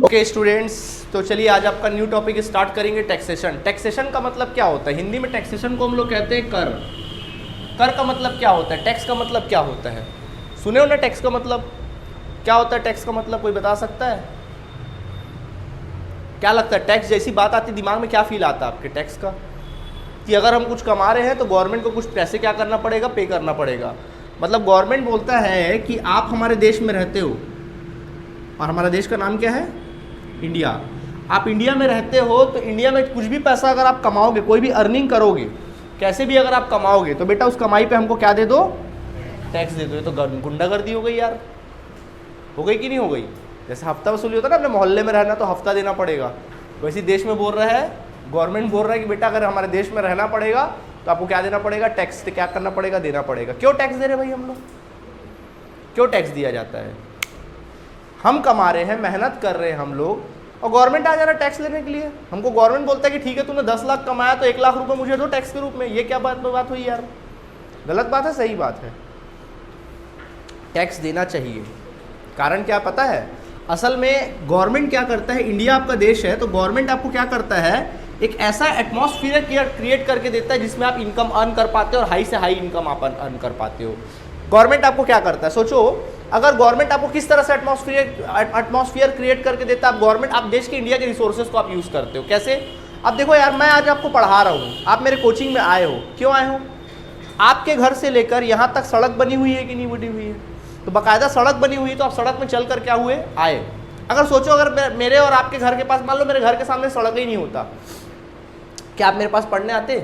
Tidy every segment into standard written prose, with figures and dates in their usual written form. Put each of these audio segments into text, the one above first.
Okay students, तो चलिए आज आपका न्यू टॉपिक स्टार्ट करेंगे टैक्सेशन। टैक्सेशन का मतलब क्या होता है? हिंदी में टैक्सेशन को हम लोग कहते हैं कर। कर का मतलब क्या होता है? टैक्स का मतलब क्या होता है? सुने हो ना टैक्स का मतलब क्या होता है? टैक्स का मतलब कोई बता सकता है? क्या लगता है टैक्स जैसी बात आती दिमाग में क्या फील आता है आपके टैक्स का? कि अगर हम कुछ कमा रहे हैं तो गवर्नमेंट को कुछ पैसे क्या करना पड़ेगा? पे करना पड़ेगा। मतलब गवर्नमेंट बोलता है कि आप हमारे देश में रहते हो और हमारा देश का नाम क्या है? इंडिया। आप इंडिया में रहते हो तो इंडिया में कुछ भी पैसा अगर आप कमाओगे, कोई भी अर्निंग करोगे, कैसे भी अगर आप कमाओगे तो बेटा उस कमाई पे हमको क्या दे दो? टैक्स दे दो। ये तो गुंडागर्दी हो गई यार। हो गई कि नहीं हो गई? जैसे हफ्ता वसूली होता है ना, अपने मोहल्ले में रहना तो हफ्ता देना पड़ेगा, वैसे देश में बोल रहा है, गवर्नमेंट बोल रहा है कि बेटा अगर हमारे देश में रहना पड़ेगा तो आपको क्या देना पड़ेगा? टैक्स। क्या करना पड़ेगा? देना पड़ेगा। क्यों टैक्स दे रहे भाई हम लोग? क्यों टैक्स दिया जाता है? हम कमा रहे हैं, मेहनत कर रहे हैं हम लोग, और गवर्नमेंट आ जा रहा है टैक्स लेने के लिए। हमको गवर्नमेंट बोलता है कि ठीक है तूने 10 लाख कमाया तो 1 लाख रुपए मुझे दो टैक्स के रूप में। ये क्या बात हुई यार? गलत बात है? सही बात है? टैक्स देना चाहिए। कारण क्या पता है? असल में गवर्नमेंट क्या करता है, इंडिया आपका देश है तो गवर्नमेंट आपको क्या करता है, एक ऐसा एटमॉस्फेयर क्रिएट करके देता है जिसमें आप इनकम अर्न कर पाते हो और हाई से हाई इनकम आप अर्न कर पाते हो। गवर्नमेंट आपको क्या करता है? सोचो, अगर गवर्नमेंट आपको किस तरह से एटमॉस्फेयर क्रिएट करके देता है, आप देश के इंडिया के रिसोर्सेज को आप यूज करते हो। कैसे? अब देखो यार, मैं आज आपको पढ़ा रहा हूँ, आप मेरे कोचिंग में आए हो। क्यों आए हो? आपके घर से लेकर यहाँ तक सड़क बनी हुई है कि नहीं बनी हुई है? तो बाकायदा सड़क बनी हुई है तो आप सड़क में चल कर क्या हुए? आए। अगर सोचो, अगर मेरे और आपके घर के पास, मान लो मेरे घर के सामने सड़क ही नहीं होता, क्या आप मेरे पास पढ़ने आते?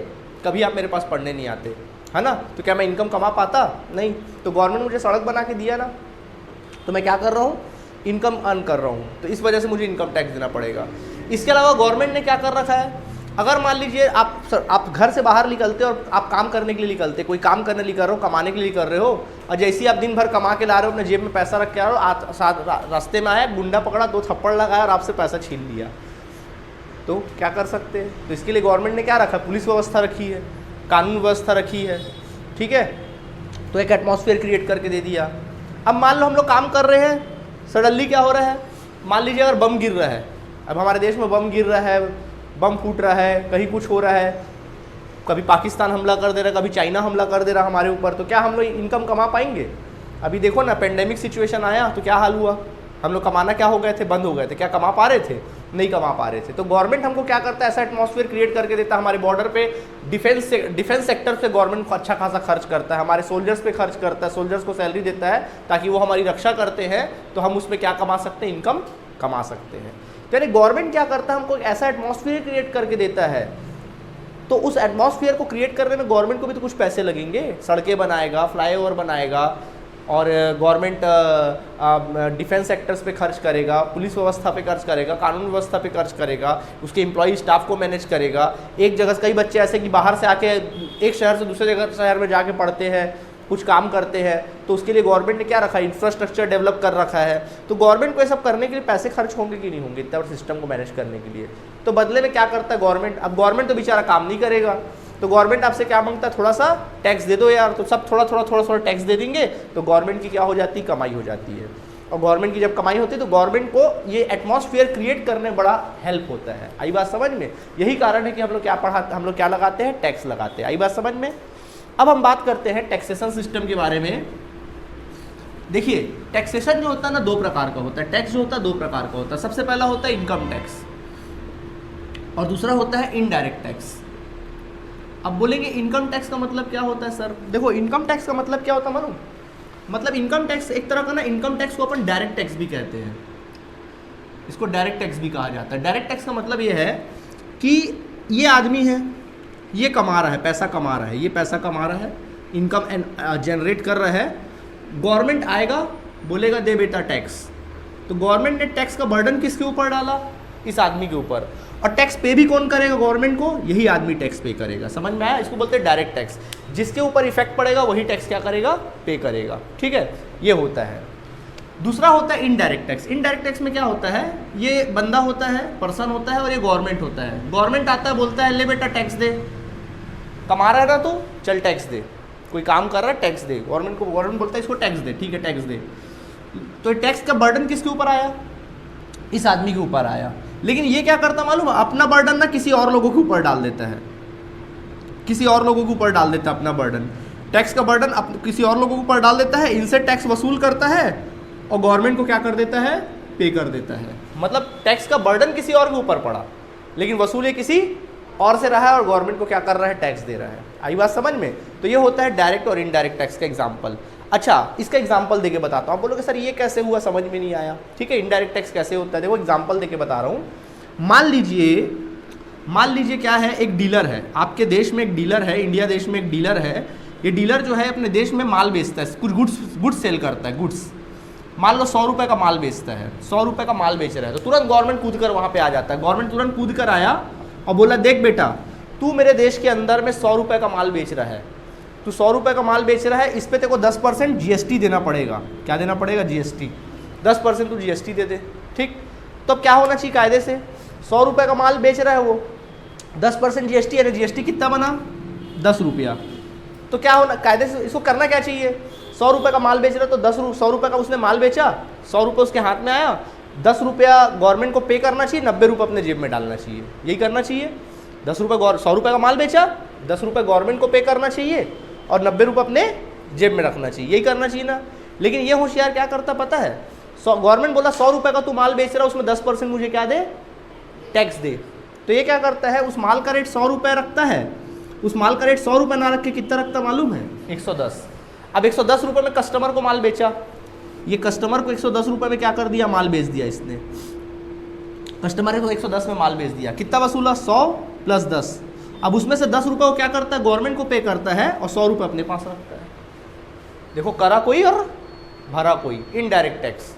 कभी आप मेरे पास पढ़ने नहीं आते, है ना? तो क्या मैं इनकम कमा पाता? नहीं। तो गवर्नमेंट मुझे सड़क बना के दिया ना, तो मैं क्या कर रहा हूँ? इनकम अर्न कर रहा हूँ, तो इस वजह से मुझे इनकम टैक्स देना पड़ेगा। इसके अलावा गवर्नमेंट ने क्या कर रखा है, अगर मान लीजिए आप घर से बाहर निकलते और आप काम करने के लिए निकलते, कोई काम करने लिए कर रहे हो, कमाने के लिए कर रहे हो, और जैसे ही आप दिन भर कमा के ला रहे हो, अपने जेब में पैसा रख के आ रहे हो, रास्ते में आया गुंडा पकड़ा, 2 थप्पड़ लगाया और आपसे पैसा छीन लिया, तो क्या कर सकते हैं? तो इसके लिए गवर्नमेंट ने क्या रखा? पुलिस व्यवस्था रखी है, कानून व्यवस्था रखी है, ठीक है? तो एक एटमॉस्फेयर क्रिएट करके दे दिया। अब मान लो हम लोग काम कर रहे हैं, सडनली क्या हो रहा है, मान लीजिए अगर बम गिर रहा है, अब हमारे देश में बम गिर रहा है, बम फूट रहा है, कहीं कुछ हो रहा है, कभी पाकिस्तान हमला कर दे रहा है, कभी चाइना हमला कर दे रहा है हमारे ऊपर, तो क्या हम लोग इनकम कमा पाएंगे? अभी देखो ना, पेंडेमिक सिचुएशन आया तो क्या हाल हुआ, हम लोग कमाना क्या हो गए थे? बंद हो गए थे। क्या कमा पा रहे थे? नहीं कमा पा रहे थे। तो गवर्नमेंट हमको क्या करता है, ऐसा एटमॉस्फेयर क्रिएट करके देता है। हमारे बॉर्डर पे डिफेंस सेक्टर पे गवर्नमेंट को अच्छा खासा खर्च करता है, हमारे सोल्जर्स पे खर्च करता है, सोल्जर्स को सैलरी देता है ताकि वो हमारी रक्षा करते हैं, तो हम उसमें क्या कमा सकते हैं? इनकम कमा सकते हैं। तो यानी गवर्नमेंट क्या करता है, हमको एक ऐसा एटमॉस्फेयर क्रिएट करके देता है, तो उस एटमॉस्फेयर को क्रिएट करने में गवर्नमेंट को भी तो कुछ पैसे लगेंगे। सड़कें बनाएगा, फ्लाईओवर बनाएगा, और गवर्नमेंट डिफेंस सेक्टर्स पे खर्च करेगा, पुलिस व्यवस्था पे खर्च करेगा, कानून व्यवस्था पे खर्च करेगा, उसके एम्प्लॉई स्टाफ को मैनेज करेगा। एक जगह से कई बच्चे ऐसे कि बाहर से आके एक शहर से दूसरे शहर में जाके पढ़ते हैं, कुछ काम करते हैं, तो उसके लिए गवर्नमेंट ने क्या रखा है? इंफ्रास्ट्रक्चर डेवलप कर रखा है। तो गवर्नमेंट को ये सब करने के लिए पैसे खर्च होंगे कि नहीं होंगे, इतना सिस्टम को मैनेज करने के लिए? तो बदले में क्या करता है गवर्नमेंट? अब गवर्नमेंट तो बेचारा काम नहीं करेगा, तो गवर्नमेंट आपसे क्या मांगता है? थोड़ा सा टैक्स दे दो यार। तो सब थोड़ा थोड़ा टैक्स दे देंगे, तो गवर्नमेंट की क्या हो जाती है? कमाई हो जाती है। और गवर्नमेंट की जब कमाई होती है तो गवर्नमेंट को ये एटमॉस्फेयर क्रिएट करने बड़ा हेल्प होता है। आई बात समझ में? यही कारण है कि हम लोग क्या लगाते हैं? टैक्स लगाते हैं। आई बात समझ में? अब हम बात करते हैं टैक्सेशन सिस्टम के बारे में। देखिए, टैक्सेशन जो होता है ना, 2 प्रकार का होता है। टैक्स जो होता है 2 प्रकार का होता है। सबसे पहला होता है इनकम टैक्स और दूसरा होता है इनडायरेक्ट टैक्स। अब बोलेंगे इनकम टैक्स का मतलब क्या होता है सर? देखो, इनकम टैक्स का मतलब क्या होता है मालूम? मतलब इनकम टैक्स एक तरह का ना, इनकम टैक्स को अपन डायरेक्ट टैक्स भी कहते हैं, इसको डायरेक्ट टैक्स भी कहा जाता है। डायरेक्ट टैक्स का मतलब ये है कि ये आदमी है, ये कमा रहा है, पैसा कमा रहा है, ये पैसा कमा रहा है, इनकम जनरेट कर रहा है, गवर्नमेंट आएगा बोलेगा दे बेटा टैक्स, तो गवर्नमेंट ने टैक्स का बर्डन किसके ऊपर डाला? इस आदमी के ऊपर। और टैक्स पे भी कौन करेगा गवर्नमेंट को? यही आदमी टैक्स पे करेगा। समझ में आया? इसको बोलते हैं डायरेक्ट टैक्स। जिसके ऊपर इफेक्ट पड़ेगा वही टैक्स क्या करेगा? पे करेगा। ठीक है, ये होता है। दूसरा होता है इनडायरेक्ट टैक्स। इनडायरेक्ट टैक्स में क्या होता है? ये बंदा होता है, पर्सन होता है, और ये गवर्नमेंट होता है। गवर्नमेंट आता है, बोलता है ले बेटा टैक्स दे, कमा रहा है ना तू, चल टैक्स दे। कोई काम कर रहा है, टैक्स दे। गवर्नमेंट बोलता है इसको टैक्स दे, ठीक है टैक्स दे। तो टैक्स का बर्डन किसके ऊपर आया? इस आदमी के ऊपर आया। लेकिन ये क्या करता मालूम है, अपना बर्डन ना किसी और लोगों के ऊपर डाल देता है, किसी और लोगों के ऊपर डाल देता है अपना बर्डन। टैक्स का बर्डन किसी और लोगों के ऊपर डाल देता है, इनसे टैक्स वसूल करता है और गवर्नमेंट को क्या कर देता है? पे कर देता है। मतलब टैक्स का बर्डन किसी और के ऊपर पड़ा, लेकिन वसूल ये किसी और से रहा है और गवर्नमेंट को क्या कर रहा है? टैक्स दे रहा है। आई बात समझ में? तो ये होता है डायरेक्ट और इनडायरेक्ट टैक्स का एग्जाम्पल। अच्छा, इसका एग्जाम्पल देके बताता हूँ। आप बोलोगे सर ये कैसे हुआ, समझ में नहीं आया। ठीक है, इनडायरेक्ट टैक्स कैसे होता है, देखो एग्जाम्पल देके बता रहा हूँ। मान लीजिए क्या है, एक डीलर है आपके देश में, एक डीलर है, इंडिया देश में एक डीलर है। ये डीलर जो है अपने देश में माल बेचता है, कुछ गुड्स सेल करता है, गुड्स। मान लो 100 रुपये का माल बेचता है, 100 रुपये का माल बेच रहा है, तो तुरंत गवर्नमेंट कूद कर वहाँ पे आ जाता है। गवर्नमेंट तुरंत कूद कर आया और बोला देख बेटा, तू मेरे देश के अंदर में 100 रुपये का माल बेच रहा है, तू 100 रुपये का माल बेच रहा है, इस पर तेरे को 10% GST देना पड़ेगा। क्या देना पड़ेगा? GST। 10% तू GST दे दे। ठीक, तो अब क्या होना चाहिए कायदे से? 100 रुपये का माल बेच रहा है वो, 10% GST, यानी GST कितना बना? 10 रुपया। तो क्या होना कायदे से? इसको करना क्या चाहिए? 100 रुपये का माल बेच रहा है तो 100 रुपये का उसने माल बेचा, 100 रुपये उसके हाथ में आया, 10 रुपया गवर्नमेंट को पे करना चाहिए, 90 रुपये अपने जेब में डालना चाहिए। यही करना चाहिए। 100 रुपये का माल बेचा, 10 रुपये गवर्नमेंट को पे करना चाहिए और 90 रुपये अपने जेब में रखना चाहिए। यही करना चाहिए ना। लेकिन ये होशियार क्या करता पता है? गवर्नमेंट बोला 100 रुपये का तू माल बेच रहा है, उसमें 10% मुझे क्या दे? टैक्स दे। तो ये क्या करता है, उस माल का रेट 100 रुपये रखता है, उस माल का रेट 100 रुपये ना रख के कितना रखता मालूम है? 110। अब 110 रुपये में कस्टमर को माल बेचा, ये कस्टमर को 110 रुपये में क्या कर दिया? माल बेच दिया इसने। कस्टमर को 110 में माल बेच दिया, कितना वसूला? 100 + 10। अब उसमें से 10 रुपये को क्या करता है? गवर्नमेंट को पे करता है और 100 रुपये अपने पास रखता है। देखो, करा कोई और भरा कोई, इनडायरेक्ट टैक्स।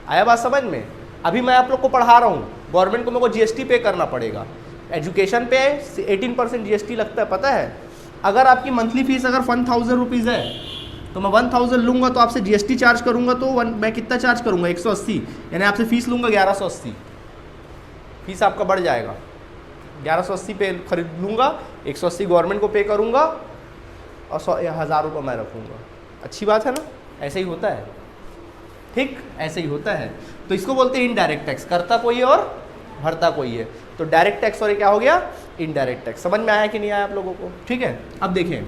आया बात समझ में? अभी मैं आप लोग को पढ़ा रहा हूँ, गवर्नमेंट को मेरे को GST पे करना पड़ेगा। एजुकेशन पे 18% GST लगता है, पता है? अगर आपकी मंथली फीस अगर 1000 रुपीज़ है तो मैं 1000 लूँगा तो आपसे GST चार्ज करूँगा, तो मैं कितना चार्ज करूँगा? 180, यानी आपसे फीस लूँगा 1180। फीस आपका बढ़ जाएगा, 1180 पे खरीद लूँगा, 180 गवर्नमेंट को पे करूँगा और 1000 रुपये मैं रखूँगा। अच्छी बात है ना? ऐसे ही होता है। ठीक, ऐसे ही होता है। तो इसको बोलते हैं इनडायरेक्ट टैक्स, करता कोई और भरता कोई है। तो डायरेक्ट टैक्स और ये क्या हो गया? Indirect tax. समझ में आया कि नहीं आया आप लोगों को? ठीक है, अब देखें,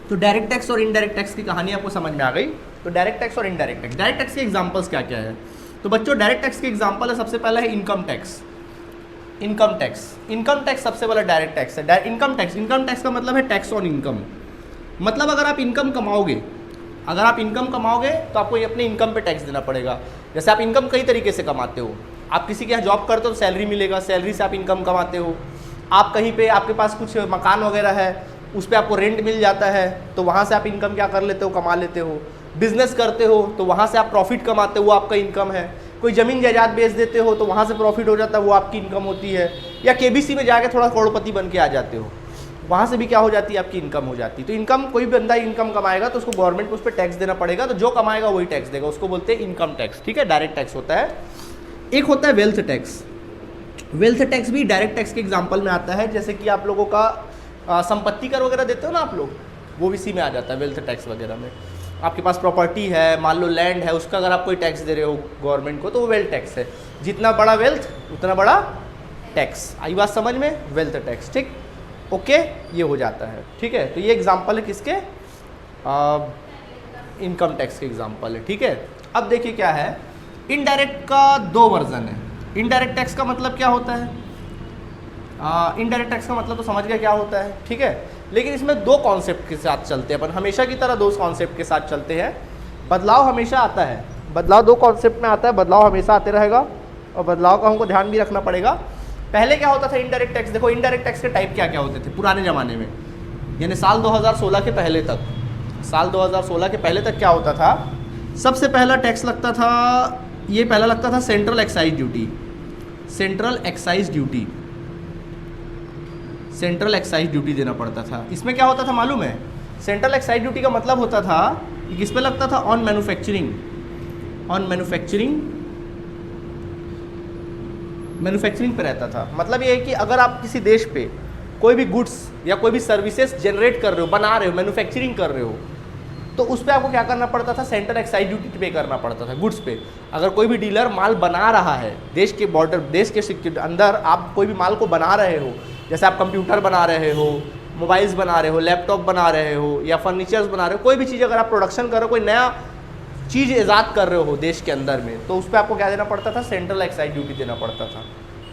तो डायरेक्ट टैक्स और इनडायरेक्ट टैक्स की कहानी आपको समझ में आ गई। तो डायरेक्ट टैक्स और इनडायरेक्ट टैक्स, डायरेक्ट टैक्स के एग्जांपल्स क्या क्या है? तो बच्चों, डायरेक्ट टैक्स के एग्जांपल है, सबसे पहला है इनकम टैक्स। इनकम टैक्स सबसे बड़ा डायरेक्ट टैक्स है। इनकम टैक्स का मतलब है टैक्स ऑन इनकम। मतलब अगर आप इनकम कमाओगे तो आपको अपने इनकम पे टैक्स देना पड़ेगा। जैसे आप इनकम कई तरीके से कमाते हो। आप किसी के यहाँ जॉब करते हो तो सैलरी मिलेगा, सैलरी से आप इनकम कमाते हो। आप कहीं पे आपके पास कुछ मकान वगैरह है, उस पर आपको रेंट मिल जाता है, तो वहाँ से आप इनकम क्या कर लेते हो? कमा लेते हो। बिजनेस करते हो तो वहाँ से आप प्रॉफिट कमाते हो, वो आपका इनकम है। कोई ज़मीन जायदाद बेच देते हो तो वहाँ से प्रॉफिट हो जाता है, वो आपकी इनकम होती है। या KBC में जाके थोड़ा करोड़पति बन के आ जाते हो, वहाँ से भी क्या हो जाती है? आपकी इनकम हो जाती है। तो इनकम, कोई बंदा इनकम कमाएगा तो उसको गवर्नमेंट को उस पर टैक्स देना पड़ेगा, तो जो कमाएगा वही टैक्स देगा, उसको बोलते हैं इनकम टैक्स। ठीक है, डायरेक्ट टैक्स होता है। एक होता है वेल्थ टैक्स। वेल्थ टैक्स भी डायरेक्ट टैक्स के एग्जाम्पल में आता है। जैसे कि आप लोगों का संपत्ति कर वगैरह देते हो ना आप लोग, वो इसी में आ जाता है, वेल्थ टैक्स वगैरह में। आपके पास प्रॉपर्टी है, मान लो लैंड है, उसका अगर आप कोई टैक्स दे रहे हो गवर्नमेंट को तो वो वेल्थ टैक्स है। जितना बड़ा वेल्थ उतना बड़ा टैक्स। आई बात समझ में? Wealth tax. ठीक, ओके, ये हो जाता है। ठीक है, तो ये एग्जाम्पल है किसके? इनकम टैक्स के एग्जाम्पल है। ठीक है, अब देखिए क्या है, इनडायरेक्ट का 2 वर्जन है। इनडायरेक्ट टैक्स का मतलब क्या होता है? इनडायरेक्ट टैक्स का मतलब तो समझ गया क्या होता है। ठीक है, लेकिन इसमें 2 कॉन्सेप्ट के साथ चलते हैं अपन, हमेशा की तरह 2 कॉन्सेप्ट के साथ चलते हैं। बदलाव हमेशा आता है, बदलाव 2 कॉन्सेप्ट में आता है, बदलाव हमेशा आते रहेगा और बदलाव का हमको ध्यान भी रखना पड़ेगा। पहले क्या होता था इनडायरेक्ट टैक्स? देखो, इनडायरेक्ट टैक्स के टाइप क्या क्या होते थे पुराने ज़माने में, यानी साल 2016 के पहले तक। साल 2016 के पहले तक क्या होता था? सबसे पहला टैक्स लगता था, ये पहला लगता था central excise duty. Central excise duty देना पड़ता था। इसमें क्या होता था मालूम है? सेंट्रल एक्साइज ड्यूटी का मतलब होता था कि किस पे लगता था? ऑन मैन्युफैक्चरिंग पे रहता था। मतलब ये है कि अगर आप किसी देश पे कोई भी गुड्स या कोई भी सर्विसेज जनरेट कर रहे हो, बना रहे हो, मैन्युफैक्चरिंग कर रहे हो, तो उस पर आपको क्या करना पड़ता था, सेंट्रल एक्साइज ड्यूटी पे करना पड़ता था गुड्स पे। अगर कोई भी डीलर माल बना रहा है देश के बॉर्डर, देश के अंदर आप कोई भी माल को बना रहे हो, जैसे आप कंप्यूटर बना रहे हो, मोबाइल्स बना रहे हो, लैपटॉप बना रहे हो या फर्नीचर्स बना रहे हो, कोई भी चीज़ अगर आप प्रोडक्शन कर रहे हो, कोई नया चीज़ ईजाद कर रहे हो देश के अंदर में, तो उस पर आपको क्या देना पड़ता था, सेंट्रल एक्साइज ड्यूटी देना पड़ता था।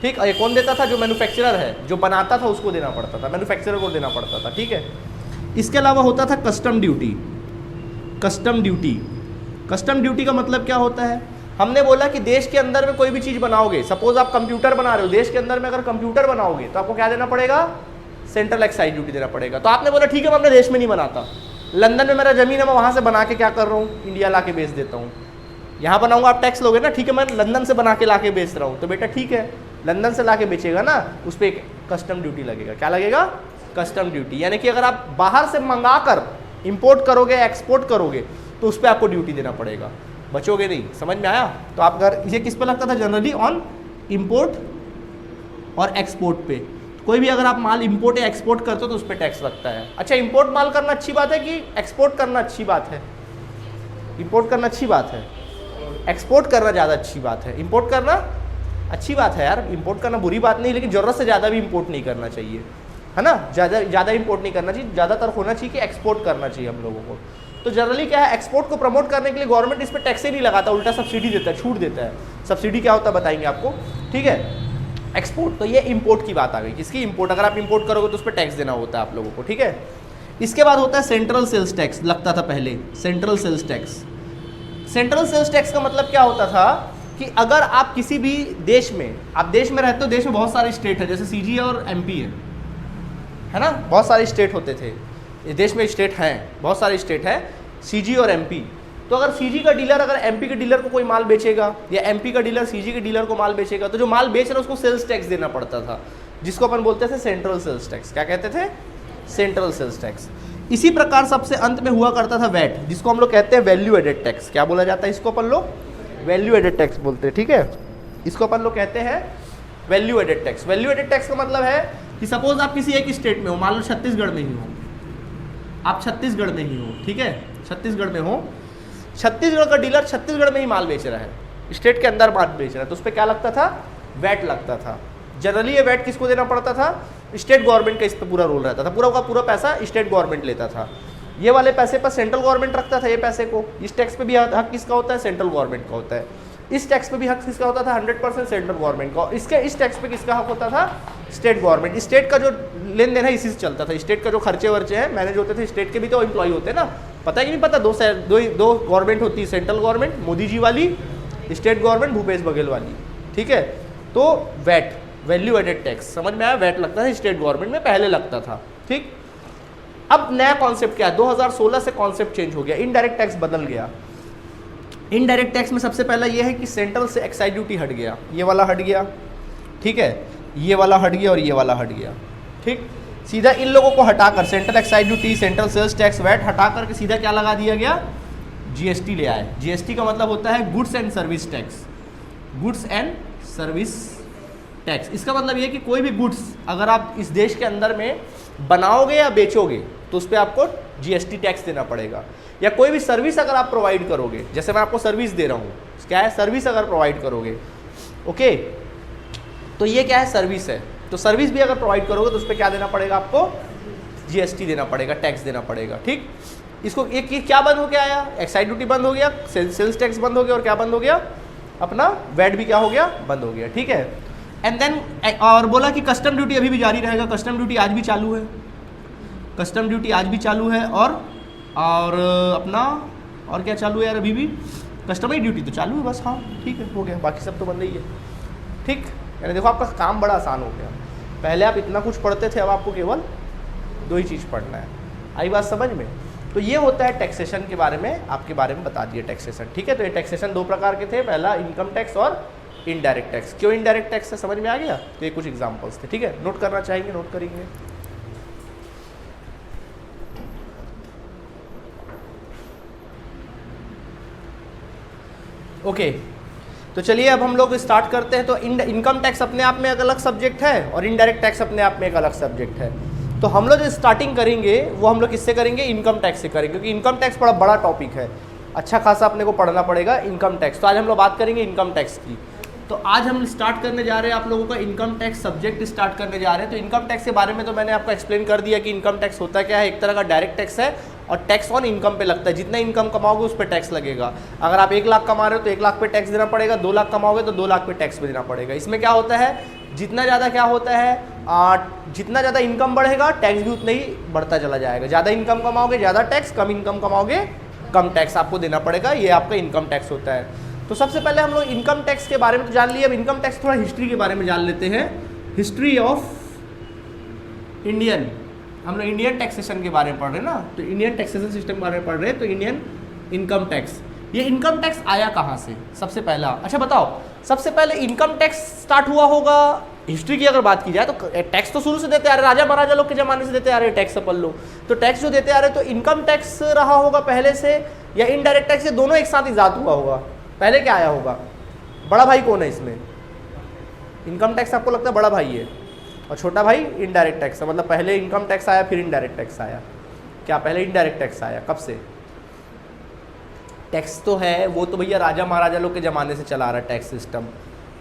ठीक, और ये कौन देता था, जो मैन्युफैक्चरर है, जो बनाता था उसको देना पड़ता था, मैन्युफैक्चरर को देना पड़ता था। ठीक है, इसके अलावा होता था custom duty. Custom duty, custom duty का मतलब क्या होता है, हमने बोला कि देश के अंदर में कोई भी चीज़ बनाओगे, सपोज आप कंप्यूटर बना रहे हो, देश के अंदर में अगर कंप्यूटर बनाओगे तो आपको क्या देना पड़ेगा, सेंट्रल एक्साइज ड्यूटी देना पड़ेगा। तो आपने बोला ठीक है मैं अपने देश में नहीं बनाता, लंदन में मेरा ज़मीन है, मैं वहाँ से बना के क्या कर रहा हूँ, इंडिया ला के बेच देता हूँ। यहाँ बनाऊंगा आप टैक्स लोगे ना, ठीक है मैं लंदन से बना के ला के बेच रहा हूँ, तो बेटा ठीक है लंदन से ला के बेचेगा ना, उस पर एक कस्टम ड्यूटी लगेगा। क्या लगेगा, कस्टम ड्यूटी। यानी कि अगर आप बाहर से मंगा कर इंपोर्ट करोगे, एक्सपोर्ट करोगे, तो उस पर आपको ड्यूटी देना पड़ेगा, बचोगे नहीं। समझ में आया। तो आप अगर ये किस पे लगता था, जनरली ऑन इंपोर्ट और एक्सपोर्ट पे। कोई भी अगर आप माल इंपोर्ट या एक्सपोर्ट करते हो तो उस पर टैक्स लगता है। अच्छा, इंपोर्ट माल करना अच्छी बात है कि एक्सपोर्ट करना अच्छी बात है? इंपोर्ट करना अच्छी बात है, एक्सपोर्ट करना ज़्यादा अच्छी बात है। इंपोर्ट करना अच्छी बात है यार, इंपोर्ट करना बुरी बात नहीं, लेकिन ज़रूरत से ज़्यादा भी इंपोर्ट नहीं करना चाहिए, है ना। ज़्यादा इंपोर्ट नहीं करना चाहिए, ज़्यादातर होना चाहिए कि एक्सपोर्ट करना चाहिए हम लोगों को। तो जनरली क्या है, एक्सपोर्ट को प्रमोट करने के लिए गवर्नमेंट इस पर टैक्स ही नहीं लगाता, उल्टा सब्सिडी देता है, छूट देता है। सब्सिडी क्या होता है बताएंगे आपको, ठीक है। एक्सपोर्ट, तो ये इंपोर्ट की बात आ गई, किसकी, इंपोर्ट। अगर आप इंपोर्ट करोगे तो उस पर टैक्स देना होता है आप लोगों को, ठीक है। इसके बाद होता है सेंट्रल सेल्स टैक्स, लगता था पहले central sales tax. Central sales tax का मतलब क्या होता था कि अगर आप किसी भी देश में, आप देश में रहते हो, देश में बहुत सारे स्टेट है, जैसे सीजी और एमपी है ना, बहुत सारे स्टेट होते थे इस देश में, स्टेट हैं, बहुत सारे स्टेट हैं, सीजी और एमपी। तो अगर सीजी का डीलर अगर एमपी के डीलर को कोई माल बेचेगा, या एमपी का डीलर सीजी के डीलर को माल बेचेगा, तो जो माल बेच रहा है उसको सेल्स टैक्स देना पड़ता था, जिसको अपन बोलते थे सेंट्रल सेल्स टैक्स। क्या कहते थे, सेंट्रल सेल्स टैक्स। इसी प्रकार सबसे अंत में हुआ करता था वैट, जिसको हम लोग कहते हैं वैल्यू एडेड टैक्स। क्या बोला जाता है इसको, अपन लोग वैल्यू एडेड टैक्स बोलते हैं, ठीक है। इसको अपन लोग कहते हैं value added tax. Value added tax का मतलब है कि सपोज आप किसी एक स्टेट में हो, मान लो छत्तीसगढ़ में ही हो, आप छत्तीसगढ़ में ही हो, ठीक है, छत्तीसगढ़ में हो, छत्तीसगढ़ का डीलर छत्तीसगढ़ में ही माल बेच रहा है, स्टेट के अंदर माल बेच रहा है, तो उस पर क्या लगता था, वैट लगता था। जनरली ये वैट किसको देना पड़ता था, स्टेट गवर्नमेंट का इस पर पूरा रोल रहता था, पूरा का पूरा पैसा स्टेट गवर्नमेंट लेता था। ये वाले पैसे पर सेंट्रल गवर्नमेंट रखता था ये पैसे को। इस टैक्स पे भी हक किसका होता है, सेंट्रल गवर्नमेंट का होता है। इस टैक्स पे भी हक किसका होता था, 100% सेंट्रल गवर्नमेंट का। इसके इस टैक्स पे किसका हक होता था, स्टेट गवर्नमेंट। स्टेट का जो लेन देन है इसी से चलता था, स्टेट का जो खर्चे वर्चे हैं मैनेज होते थे, स्टेट के भी तो एम्प्लॉय होते हैं ना, पता है कि नहीं पता, दो गवर्नमेंट होती है, सेंट्रल गवर्नमेंट मोदी जी वाली, स्टेट गवर्नमेंट भूपेश बघेल वाली, ठीक है। तो वैट, वैल्यू एडेड टैक्स, समझ में आया, वैट लगता था स्टेट गवर्नमेंट में, पहले लगता था, ठीक। अब नया कॉन्सेप्ट क्या है, 2016 से कॉन्सेप्ट चेंज हो गया, इनडायरेक्ट टैक्स बदल गया। इनडायरेक्ट टैक्स में सबसे पहला ये है कि सेंट्रल से एक्साइज ड्यूटी हट गया, ये वाला हट गया, ठीक है, ये वाला हट गया और ये वाला हट गया, ठीक। सीधा इन लोगों को हटाकर central excise duty, central sales tax, VAT हटा करके सीधा क्या लगा दिया गया, जीएसटी ले आए। जीएसटी का मतलब होता है goods and service tax, goods and service tax. इसका मतलब ये कि कोई भी गुड्स अगर आप इस देश के अंदर में बनाओगे या बेचोगे तो उस पर आपको जीएसटी टैक्स देना पड़ेगा। या कोई भी सर्विस अगर आप प्रोवाइड करोगे, जैसे मैं आपको सर्विस दे रहा हूँ, क्या है, सर्विस अगर प्रोवाइड करोगे, ओके, तो ये क्या है, सर्विस है। तो सर्विस भी अगर प्रोवाइड करोगे तो उस पर क्या देना पड़ेगा, आपको जीएसटी देना पड़ेगा, टैक्स देना पड़ेगा, ठीक। इसको एक क्या बंद हो गया आया, एक्साइज ड्यूटी बंद हो गया, सेल्स टैक्स बंद हो गया, और क्या बंद हो गया, अपना वैट भी क्या हो गया, बंद हो गया, ठीक है। एंड देन और बोला कि कस्टम ड्यूटी अभी भी जारी रहेगा, कस्टम ड्यूटी आज भी चालू है, कस्टम ड्यूटी आज भी चालू है, और अपना और क्या चालू है यार, अभी भी कस्टमरी ड्यूटी तो चालू है बस, हाँ ठीक है, हो गया, बाकी सब तो बंद ही है, ठीक। यानी देखो आपका काम बड़ा आसान हो गया, पहले आप इतना कुछ पढ़ते थे, अब आपको केवल 2 ही चीज़ पढ़ना है। आई बात समझ में। तो ये होता है टैक्सेशन के बारे में, आपके बारे में बता दिए टैक्सेशन, ठीक है। तो ये टैक्सेशन 2 प्रकार के थे, पहला इनकम टैक्स और इनडायरेक्ट टैक्स। क्यों इनडायरेक्ट टैक्स है, समझ में आ गया। तो ये कुछ एग्जांपल्स थे, ठीक है, नोट करना चाहेंगे, नोट करेंगे। ओके, तो चलिए अब हम लोग स्टार्ट करते हैं। तो इनकम टैक्स अपने आप में एक अलग सब्जेक्ट है और इनडायरेक्ट टैक्स अपने आप में एक अलग सब्जेक्ट है। तो हम लोग जो स्टार्टिंग करेंगे वो हम लोग किससे करेंगे, इनकम टैक्स से करेंगे, क्योंकि इनकम टैक्स बड़ा बड़ा टॉपिक है, अच्छा खासा अपने को पढ़ना पड़ेगा इनकम टैक्स। तो आज हम लोग बात करेंगे इनकम टैक्स की। तो आज हम स्टार्ट करने जा रहे हैं आप लोगों का इनकम टैक्स सब्जेक्ट स्टार्ट करने जा रहे हैं। तो इनकम टैक्स के बारे में तो मैंने आपको एक्सप्लेन कर दिया कि इनकम टैक्स होता क्या है। एक तरह का डायरेक्ट टैक्स है और टैक्स ऑन इनकम पे लगता है, जितना इनकम कमाओगे उस पर टैक्स लगेगा। अगर आप 1 लाख कमा रहे हो तो 1 लाख पे टैक्स देना पड़ेगा, 2 लाख कमाओगे तो 2 लाख पे टैक्स भी देना पड़ेगा। इसमें क्या होता है, जितना ज़्यादा क्या होता है, जितना ज़्यादा इनकम बढ़ेगा टैक्स भी उतना ही बढ़ता चला जाएगा। ज़्यादा इनकम कमाओगे ज़्यादा टैक्स, कम इनकम कमाओगे कम टैक्स आपको देना पड़ेगा। ये आपका इनकम टैक्स होता है। तो सबसे पहले हम लोग इनकम टैक्स के बारे में तो जान लिए, अब इनकम टैक्स थोड़ा हिस्ट्री के बारे में जान लेते हैं। हिस्ट्री ऑफ इंडियन, हम लोग इंडियन टैक्सेशन के बारे में पढ़ रहे हैं ना, तो इंडियन टैक्सेशन सिस्टम के बारे में पढ़ रहे हैं। तो इंडियन इनकम टैक्स, ये इनकम टैक्स आया कहाँ से सबसे पहला, अच्छा बताओ, सबसे पहले इनकम टैक्स स्टार्ट हुआ होगा। हिस्ट्री की अगर बात की जाए तो टैक्स तो शुरू से देते आ रहे, राजा महाराजा लोग के ज़माने से देते आ रहे टैक्स अपन लोग, तो टैक्स जो देते आ रहे, तो इनकम टैक्स रहा होगा पहले से, या इनडायरेक्ट टैक्स, ये दोनों एक साथ इजाद हुआ होगा। पहले क्या आया होगा, बड़ा भाई कौन है इसमें, इनकम टैक्स आपको लगता है बड़ा भाई है, और छोटा भाई इनडायरेक्ट टैक्स है। मतलब पहले इनकम टैक्स आया फिर इनडायरेक्ट टैक्स आया, क्या पहले इनडायरेक्ट टैक्स आया, कब से? टैक्स तो है वो तो भैया राजा महाराजा लोग के ज़माने से चला रहा है टैक्स सिस्टम,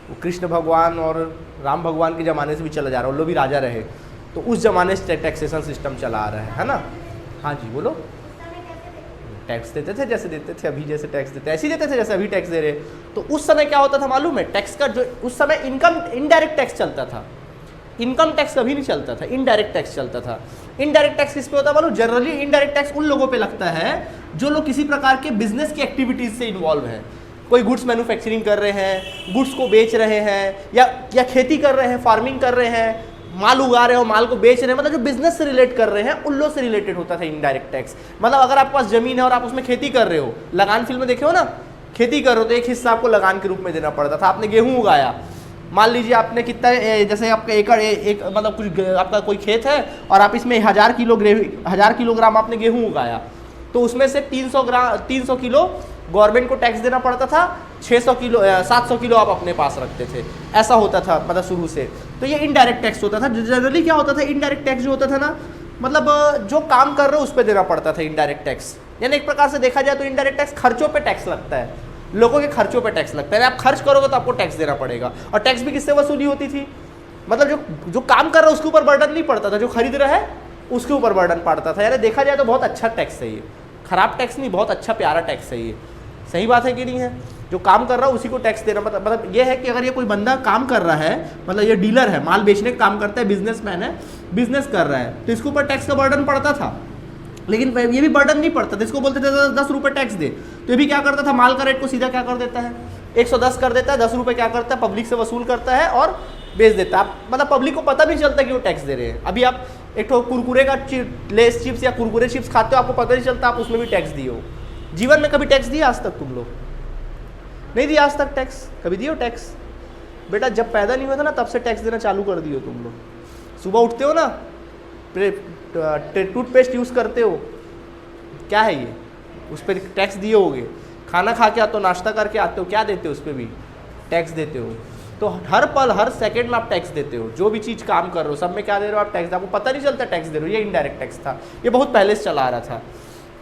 वो कृष्ण भगवान और राम भगवान के ज़माने से भी चला जा रहा है, वो लोग भी राजा रहे, तो उस ज़माने से टैक्सेशन सिस्टम चला आ रहा है ना। हाँ जी बोलो। टैक्स देते थे जैसे देते थे अभी, जैसे टैक्स देते ऐसे ही देते थे जैसे अभी टैक्स दे रहे। तो उस समय क्या होता था मालूम है, टैक्स का जो उस समय इनकम इनडायरेक्ट टैक्स चलता था, इनकम टैक्स कभी नहीं चलता था, इनडायरेक्ट टैक्स चलता था। इनडायरेक्ट टैक्स किस पे होता है मालूम, जनरली इनडायरेक्ट टैक्स उन लोगों पे लगता है जो लोग किसी प्रकार के बिजनेस की एक्टिविटीज से इन्वॉल्व हैं। कोई गुड्स मैन्युफैक्चरिंग कर रहे हैं, गुड्स को बेच रहे हैं, या खेती कर रहे हैं, फार्मिंग कर रहे हैं, माल उगा रहे हो, माल को बेच रहे हैं, मतलब जो बिजनेस से रिलेट कर रहे हैं उन लोग से रिलेटेड होता था इनडायरेक्ट टैक्स। मतलब अगर आपके पास जमीन है और आप उसमें खेती कर रहे हो, लगान फिल्म में देखे हो ना, खेती कर रहे हो तो एक हिस्सा आपको लगान के रूप में देना पड़ता था। आपने गेहूं उगाया, मान लीजिए आपने कितना, जैसे आपका एकड़ एक मतलब कुछ आपका कोई खेत है और आप इसमें 1000 किलोग्राम आपने गेहूं उगाया, तो उसमें से 300 किलो गवर्नमेंट को टैक्स देना पड़ता था, 700 किलो आप अपने पास रखते थे, ऐसा होता था मतलब शुरू से। तो ये इनडायरेक्ट टैक्स होता था। जनरली क्या होता था, इनडायरेक्ट टैक्स जो होता था ना, मतलब जो काम कर रहे हो उस पर देना पड़ता था इनडायरेक्ट टैक्स। यानी एक प्रकार से देखा जाए तो इनडायरेक्ट टैक्स खर्चों पे टैक्स लगता है, लोगों के खर्चों पे टैक्स लगता है। आप खर्च करोगे तो आपको टैक्स देना पड़ेगा। और टैक्स भी किससे वसूली होती थी, मतलब जो काम कर रहा है उसके ऊपर बर्डन नहीं पड़ता था, जो खरीद रहा है उसके ऊपर बर्डन पड़ता था। यानी देखा जाए तो बहुत अच्छा टैक्स है ये, खराब टैक्स नहीं, बहुत अच्छा प्यारा टैक्स है ये। सही बात है कि नहीं है, जो काम कर रहा है उसी को टैक्स देना। मतलब ये है कि अगर ये कोई बंदा काम कर रहा है, मतलब ये डीलर है, माल बेचने का काम करता है, बिजनेसमैन है, बिजनेस कर रहा है, तो इसके ऊपर टैक्स का बर्डन पड़ता था। लेकिन ये भी बर्डन नहीं पड़ता था, इसको बोलते थे 10 रुपये टैक्स दे, तो ये भी क्या करता था, माल का रेट को सीधा क्या कर देता है 110 कर देता है, 10 रुपये क्या करता है पब्लिक से वसूल करता है और बेच देता है। मतलब पब्लिक को पता भी नहीं चलता कि वो टैक्स दे रहे हैं। अभी आप एक तो कुरकुरे का लेस चिप्स या कुरकुरे चिप्स खाते हो, आपको पता नहीं चलता आप उसमें भी टैक्स दिए हो। जीवन में कभी टैक्स दिया आज तक तुम लोग? नहीं दिया आज तक टैक्स, कभी दिए हो टैक्स? बेटा जब पैदा नहीं हुआ था ना तब से टैक्स देना चालू कर दिए हो तुम लोग। सुबह उठते हो ना, टूथपेस्ट यूज़ करते हो, क्या है ये, उस पर टैक्स दिए होगे। खाना खा के आते हो, नाश्ता करके आते हो, क्या देते हो, उस पर भी टैक्स देते हो। तो हर पल हर सेकंड में आप टैक्स देते हो, जो भी चीज़ काम कर रहे हो सब में क्या दे रहे हो आप टैक्स, आपको पता नहीं चलता टैक्स दे रहे हो। ये इनडायरेक्ट टैक्स था, ये बहुत पहले से चला आ रहा था।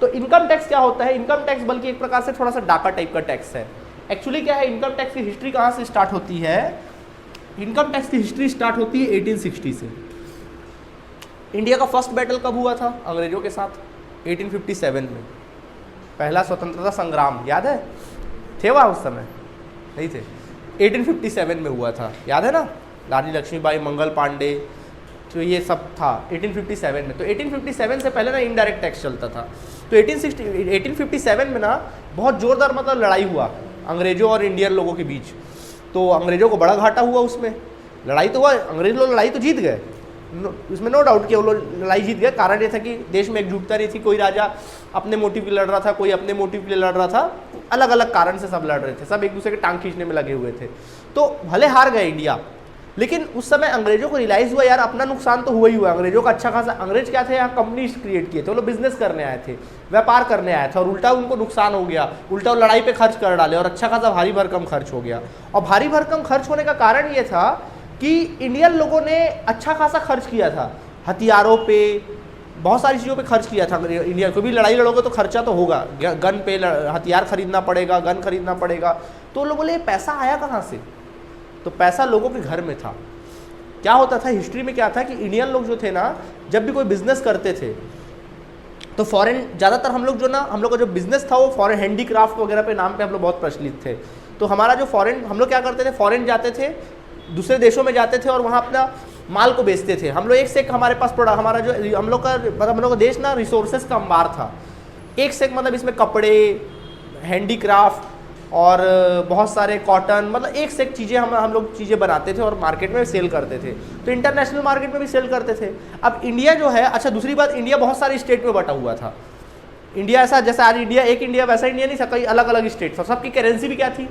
तो इनकम टैक्स क्या होता है, इनकम टैक्स बल्कि एक प्रकार से थोड़ा सा डाका टाइप का टैक्स है। एक्चुअली क्या है, इनकम टैक्स की हिस्ट्री कहाँ से स्टार्ट होती है, इनकम टैक्स की हिस्ट्री स्टार्ट होती है 1860 से। इंडिया का फर्स्ट बैटल कब हुआ था अंग्रेजों के साथ? 1857 में, पहला स्वतंत्रता संग्राम, याद है? थे वहाँ उस समय? नहीं थे। 1857 में हुआ था, याद है ना? रानी लक्ष्मीबाई, मंगल पांडे, तो ये सब था 1857 में। तो 1857 से पहले ना इनडायरेक्ट टैक्स चलता था। तो 1857 में ना बहुत जोरदार मतलब लड़ाई हुआ अंग्रेजों और इंडियन लोगों के बीच। तो अंग्रेजों को बड़ा घाटा हुआ उसमें, लड़ाई तो हुआ, अंग्रेज लोग लड़ाई तो जीत गए, उसमें नो डाउट कि वो लोग लड़ाई जीत गए। कारण ये था कि देश में एकजुटता नहीं थी, कोई राजा अपने मोटिव के लिए लड़ रहा था, कोई अपने मोटिव के लिए लड़ रहा था, अलग अलग कारण से सब लड़ रहे थे, सब एक दूसरे के टांग खींचने में लगे हुए थे। तो भले हार गए इंडिया, लेकिन उस समय अंग्रेजों को रियलाइज़ हुआ यार अपना नुकसान तो हुआ ही हुआ। अंग्रेजों का अच्छा खासा, अंग्रेज क्या थे, यहाँ कंपनीज क्रिएट किए थे, वो लोग बिजनेस करने आए थे, व्यापार करने आए थे, और उल्टा उनको नुकसान हो गया, उल्टा वो लड़ाई पे खर्च कर डाले और अच्छा खासा भारी भरकम खर्च हो गया। और भारी भरकम खर्च होने का कारण ये था कि इंडियन लोगों ने अच्छा खासा खर्च किया था, हथियारों पे, बहुत सारी चीज़ों पे खर्च किया था इंडिया। कोई भी लड़ाई लड़ोगे तो खर्चा तो होगा, गन पे हथियार खरीदना पड़ेगा, गन खरीदना पड़ेगा। तो लोग बोले पैसा आया कहाँ से? तो पैसा लोगों के घर में था। क्या होता था हिस्ट्री में, क्या था कि इंडियन लोग जो थे ना, जब भी कोई बिजनेस करते थे तो फॉरेन, ज़्यादातर हम लोग जो ना, हम लोग का जो बिजनेस था वो फॉरेन हैंडीक्राफ्ट वगैरह पे नाम पे हम लोग बहुत प्रचलित थे। तो हमारा जो फॉरेन, हम लोग क्या करते थे, फॉरेन जाते थे, दूसरे देशों में जाते थे और वहाँ अपना माल को बेचते थे। हम लोग एक से एक, हमारे पास प्रोडक्ट, हमारा जो हम लोग का मतलब हम लोग का देश ना रिसोर्सेज का अंबार था, एक से एक। मतलब इसमें कपड़े, हैंडीक्राफ्ट और बहुत सारे कॉटन, मतलब एक से एक चीज़ें हम लोग चीज़ें बनाते थे और मार्केट में सेल करते थे। तो इंटरनेशनल मार्केट में भी सेल करते थे। अब इंडिया जो है, अच्छा दूसरी बात, इंडिया बहुत सारे स्टेट में बटा हुआ था। इंडिया ऐसा, जैसा आज इंडिया एक इंडिया, वैसा इंडिया नहीं था, कई अलग अलग स्टेट था। सबकी करेंसी भी क्या थी,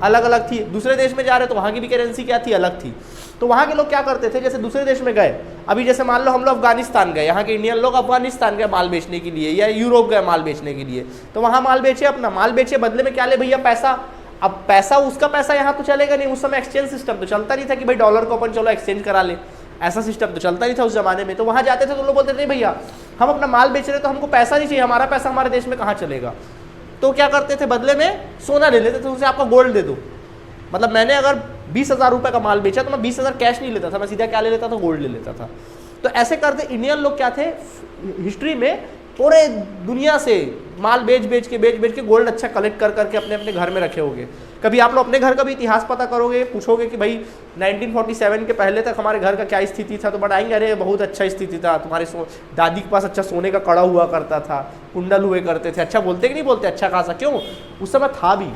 अलग अलग थी। दूसरे देश में जा रहे तो वहाँ की भी करेंसी क्या थी, अलग थी। तो वहाँ के लोग क्या करते थे, जैसे दूसरे देश में गए, अभी जैसे मान लो हम लोग अफगानिस्तान गए, यहाँ के इंडियन लोग अफगानिस्तान गए माल बेचने के लिए, या यूरोप गए माल बेचने के लिए, तो वहाँ माल बेचे, अपना माल बेचे, बदले में क्या ले भैया, पैसा। अब पैसा, उसका पैसा यहाँ तो चलेगा नहीं, उस समय एक्सचेंज सिस्टम तो चलता नहीं था कि भाई डॉलर को अपन चलो एक्सचेंज करा ले, ऐसा सिस्टम तो चलता नहीं था उस जमाने में। तो वहाँ जाते थे तो लोग बोलते थे भैया हम अपना माल बेच रहे तो हमको पैसा नहीं चाहिए, हमारा पैसा हमारे देश में कहाँ चलेगा। तो क्या करते थे, बदले में सोना ले लेते थे उनसे, आपका गोल्ड दे दो। मतलब मैंने अगर 20,000 रुपये का माल बेचा तो मैं 20,000 कैश नहीं लेता था, मैं सीधा क्या ले लेता था, गोल्ड ले लेता था। तो ऐसे करते इंडियन लोग क्या थे हिस्ट्री में, पूरे दुनिया से माल बेच के गोल्ड अच्छा कलेक्ट कर करके अपने अपने घर में रखे होंगे। कभी आप लोग अपने घर का भी इतिहास पता करोगे, पूछोगे कि भाई 1947 के पहले तक हमारे घर का क्या स्थिति था, तो बताएंगे अरे बहुत अच्छा स्थिति था, तुम्हारे दादी के पास अच्छा सोने का कड़ा हुआ करता था, कुंडल हुए करते थे। अच्छा बोलते कि नहीं बोलते, अच्छा खासा, क्यों, उस समय था भी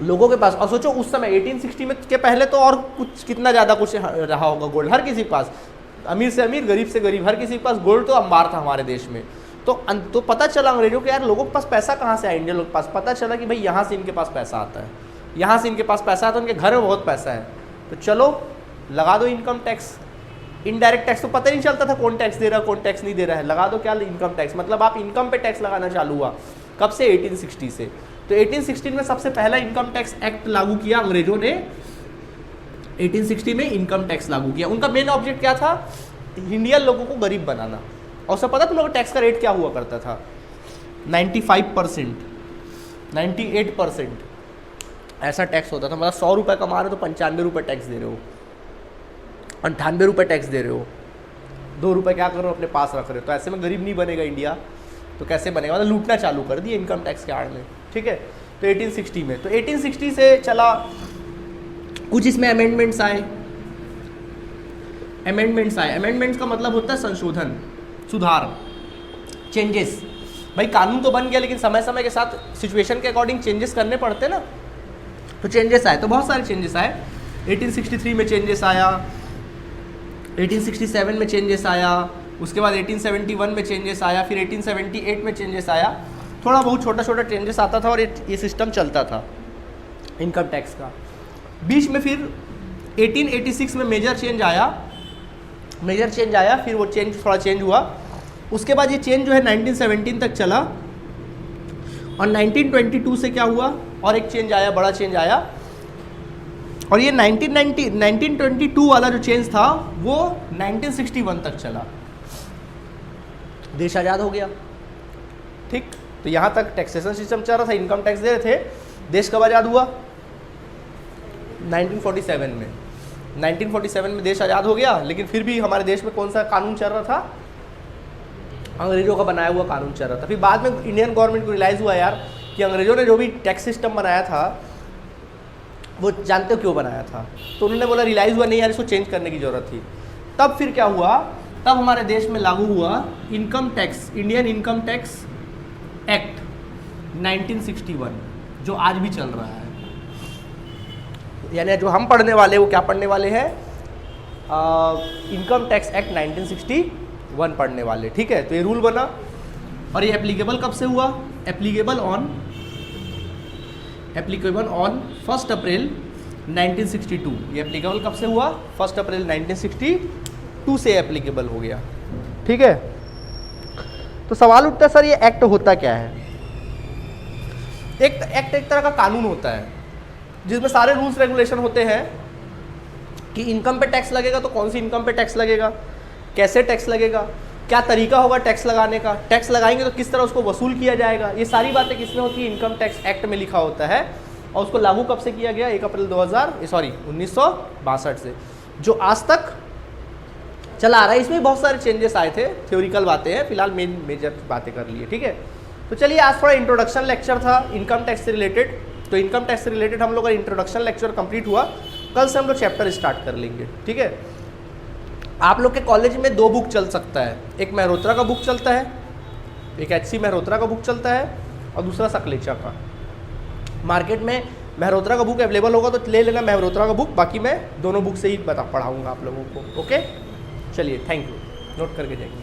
लोगों के पास। और सोचो उस समय 1860 में के पहले तो और कुछ कितना ज़्यादा कुछ रहा होगा गोल्ड, हर किसी के पास, अमीर से अमीर, गरीब से गरीब, हर किसी के पास गोल्ड तो अंबार था हमारे देश में। तो पता चला अंग्रेजों के, यार लोगों के पास पैसा कहाँ से आया, इंडियन लोगों के पास। पता चला कि भाई यहाँ से इनके पास पैसा आता है, यहाँ से इनके पास पैसा आता है, उनके घर में बहुत पैसा है, तो चलो लगा दो इनकम टैक्स। इनडायरेक्ट टैक्स तो पता ही नहीं चलता था कौन टैक्स दे रहा है कौन टैक्स नहीं दे रहा है, लगा दो क्या, इनकम टैक्स। मतलब आप इनकम पे टैक्स लगाना चालू हुआ कब से, 1860 से। तो 1816 में सबसे पहला इनकम टैक्स एक्ट लागू किया अंग्रेजों ने, 1860 में इनकम टैक्स लागू किया। उनका मेन ऑब्जेक्ट क्या था, इंडियन लोगों को गरीब बनाना। और सब पता तुम लोगों को टैक्स का रेट क्या हुआ करता था, 95%, 98% ऐसा टैक्स होता था। मतलब 100 रुपये कमा रहे हो तो 95 रुपये टैक्स दे रहे हो, 98 रुपये टैक्स दे रहे हो, 2 रुपये क्या कर रहे हो अपने पास रख रहे हो। तो ऐसे में गरीब नहीं बनेगा इंडिया, तो कैसे बनेगा, मतलब लूटना चालू कर दिए इनकम टैक्स के आड़ में, ठीक है। तो 1860 में, तो 1860 से चला, कुछ इसमें अमेंडमेंट्स आए। अमेंडमेंट्स का मतलब होता है संशोधन, सुधार, चेंजेस। भाई कानून तो बन गया, लेकिन समय समय के साथ सिचुएशन के अकॉर्डिंग चेंजेस करने पड़ते ना, तो चेंजेस आए, तो बहुत सारे चेंजेस आए। 1863 में चेंजेस आया, 1867 में चेंजेस आया, उसके बाद 1871 में चेंजेस आया, फिर 1878 में चेंजेस आया। थोड़ा बहुत छोटा छोटा चेंजेस आता था और ये सिस्टम चलता था इनकम टैक्स का। बीच में फिर 1886 में मेजर चेंज आया, फिर वो चेंज थोड़ा चेंज हुआ। उसके बाद ये चेंज जो है 1917 तक चला, और 1922 से क्या हुआ, और एक चेंज आया, बड़ा चेंज आया। और ये 1922 वाला जो चेंज था वो 1961 तक चला, देश आज़ाद हो गया, ठीक। तो यहाँ तक टैक्सेशन सिस्टम चल रहा था, इनकम टैक्स दे रहे थे। देश कब आज़ाद हुआ, 1947 में। 1947 में देश आज़ाद हो गया, लेकिन फिर भी हमारे देश में कौन सा कानून चल रहा था, अंग्रेजों का बनाया हुआ कानून चल रहा था। फिर बाद में इंडियन गवर्नमेंट को रियलाइज़ हुआ यार कि अंग्रेजों ने जो भी टैक्स सिस्टम बनाया था वो जानते हो क्यों बनाया था, तो उन्होंने बोला, रियलाइज़ हुआ नहीं यार इसको चेंज करने की ज़रूरत थी। तब फिर क्या हुआ, तब हमारे देश में लागू हुआ income tax, Indian income tax act 1961, जो आज भी चल रहा है। यानी जो हम पढ़ने वाले वो क्या पढ़ने वाले हैं, इनकम टैक्स एक्ट 1961 पढ़ने वाले, ठीक है। तो ये रूल बना, और ये एप्लीकेबल कब से हुआ, एप्लीकेबल ऑन 1 अप्रैल 1962। ये एप्लीकेबल कब से हुआ, 1 अप्रैल 1962 से एप्लीकेबल हो गया, ठीक है। तो सवाल उठता है सर ये एक्ट होता क्या है। एक तरह का कानून होता है जिसमें सारे रूल्स रेगुलेशन होते हैं कि इनकम पे टैक्स लगेगा तो कौन सी इनकम पे टैक्स लगेगा, कैसे टैक्स लगेगा, क्या तरीका होगा टैक्स लगाने का, टैक्स लगाएंगे तो किस तरह उसको वसूल किया जाएगा, ये सारी बातें किसमें होती है, इनकम टैक्स एक्ट में लिखा होता है। और उसको लागू कब से किया गया, 1 अप्रैल 1962 से, जो आज तक चला आ रहा है। इसमें बहुत सारे चेंजेस आए थे, थ्योरिकल बातें हैं, फिलहाल मेजर बातें कर लिए, ठीक है। तो चलिए आज थोड़ा इंट्रोडक्शन लेक्चर था इनकम टैक्स से रिलेटेड, तो इनकम टैक्स से रिलेटेड हम लोग का इंट्रोडक्शन लेक्चर कंप्लीट हुआ। कल से हम लोग चैप्टर स्टार्ट कर लेंगे, ठीक है। आप लोग के कॉलेज में 2 बुक चल सकता है, एक मेहरोत्रा का बुक चलता है, एक HC मेहरोत्रा का बुक चलता है, और दूसरा सकलेचा का। मार्केट में मेहरोत्रा का बुक अवेलेबल होगा तो ले लेना मेहरोत्रा का बुक, बाकी मैं दोनों बुक से ही पढ़ाऊँगा आप लोगों को, ओके। चलिए, थैंक यू, नोट करके जाइए।